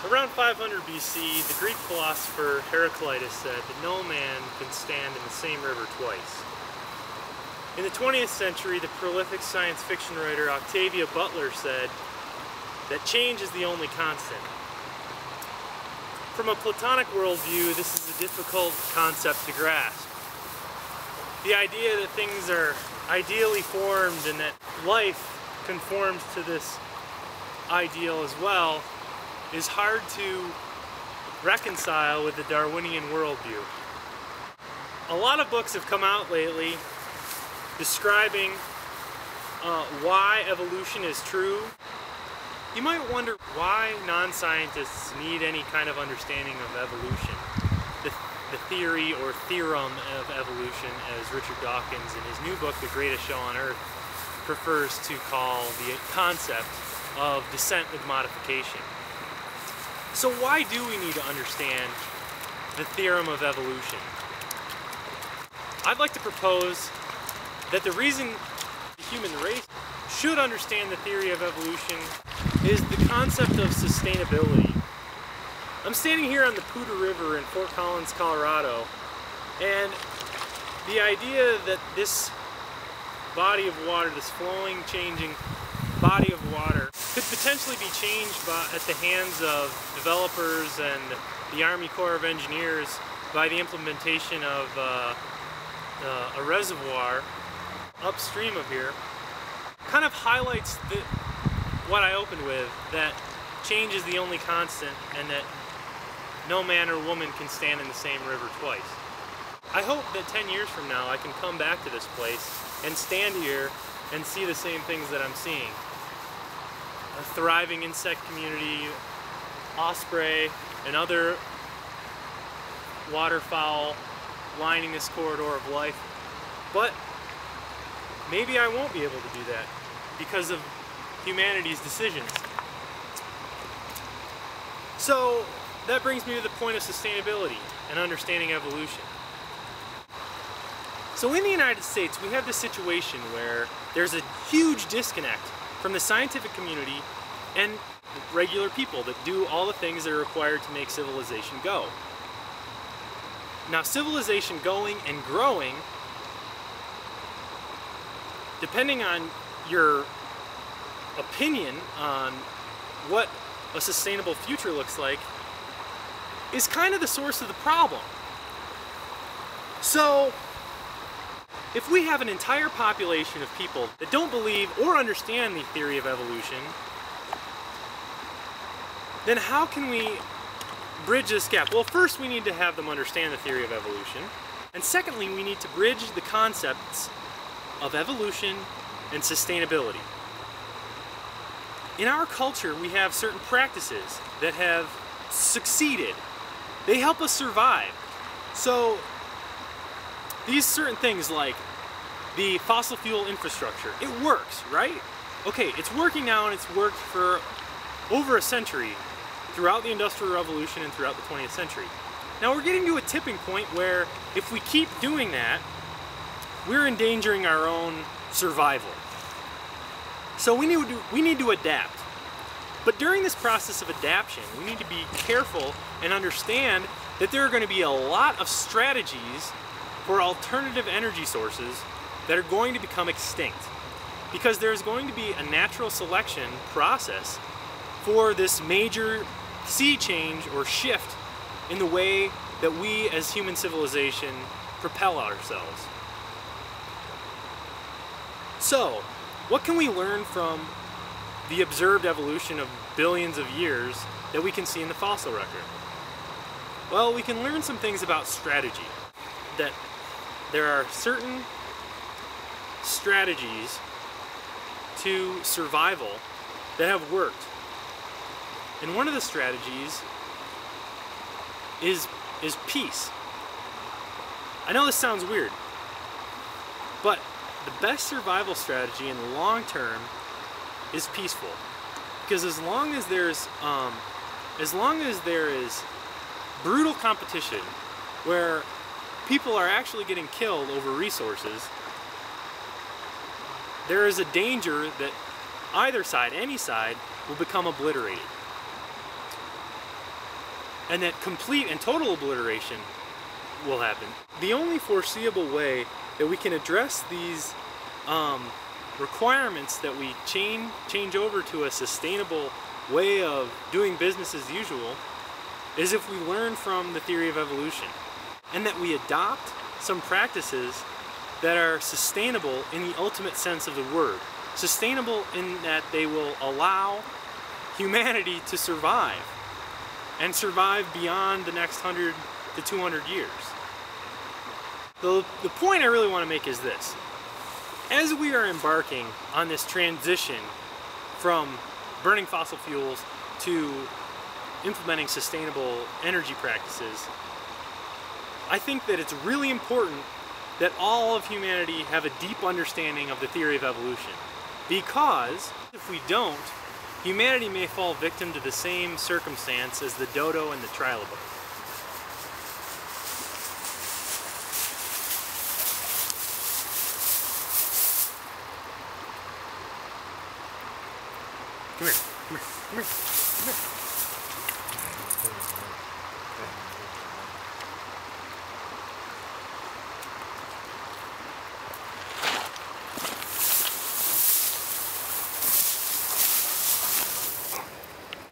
Around 500 BC, the Greek philosopher Heraclitus said that no man can stand in the same river twice. In the 20th century, the prolific science fiction writer Octavia Butler said that change is the only constant. From a Platonic worldview, this is a difficult concept to grasp. The idea that things are ideally formed and that life conforms to this ideal as well is hard to reconcile with the Darwinian worldview. A lot of books have come out lately describing why evolution is true. You might wonder why non-scientists need any kind of understanding of evolution. The theory or theorem of evolution, as Richard Dawkins in his new book, The Greatest Show on Earth, prefers to call the concept of descent with modification. So why do we need to understand the theorem of evolution? I'd like to propose that the reason the human race should understand the theory of evolution is the concept of sustainability. I'm standing here on the Poudre River in Fort Collins, Colorado, and the idea that this body of water, this flowing, changing body of water, could potentially be changed at the hands of developers and the Army Corps of Engineers by the implementation of a reservoir upstream of here, kind of highlights what I opened with, that change is the only constant and that no man or woman can stand in the same river twice. I hope that 10 years from now I can come back to this place and stand here and see the same things that I'm seeing. A thriving insect community, osprey, and other waterfowl lining this corridor of life. But maybe I won't be able to do that because of humanity's decisions. So that brings me to the point of sustainability and understanding evolution. So in the United States, we have this situation where there's a huge disconnect from the scientific community and regular people that do all the things that are required to make civilization go. Now, civilization going and growing, depending on your opinion on what a sustainable future looks like, is kind of the source of the problem. So, if we have an entire population of people that don't believe or understand the theory of evolution, then how can we bridge this gap? Well, first we need to have them understand the theory of evolution, and secondly we need to bridge the concepts of evolution and sustainability. In our culture, we have certain practices that have succeeded. They help us survive. So these certain things like the fossil fuel infrastructure, it works, right? Okay, it's working now and it's worked for over a century throughout the Industrial Revolution and throughout the 20th century. Now we're getting to a tipping point where if we keep doing that, we're endangering our own survival. So we need to adapt. But during this process of adaptation, we need to be careful and understand that there are going to be a lot of strategies for alternative energy sources that are going to become extinct. Because there's going to be a natural selection process for this major sea change or shift in the way that we as human civilization propel ourselves. So, what can we learn from the observed evolution of billions of years that we can see in the fossil record? Well, we can learn some things about strategy. That there are certain strategies to survival that have worked. And one of the strategies is peace. I know this sounds weird, but the best survival strategy in the long term is peaceful. Because as long as there is brutal competition where people are actually getting killed over resources, there is a danger that either side, any side, will become obliterated. and that complete and total obliteration will happen. The only foreseeable way that we can address these requirements that we change over to a sustainable way of doing business as usual is if we learn from the theory of evolution, and that we adopt some practices that are sustainable in the ultimate sense of the word. Sustainable in that they will allow humanity to survive, and survive beyond the next 100 to 200 years. The point I really want to make is this. As we are embarking on this transition from burning fossil fuels to implementing sustainable energy practices, I think that it's really important that all of humanity have a deep understanding of the theory of evolution. Because if we don't, humanity may fall victim to the same circumstance as the dodo and the trilobite. Come here, come here, come here, come here.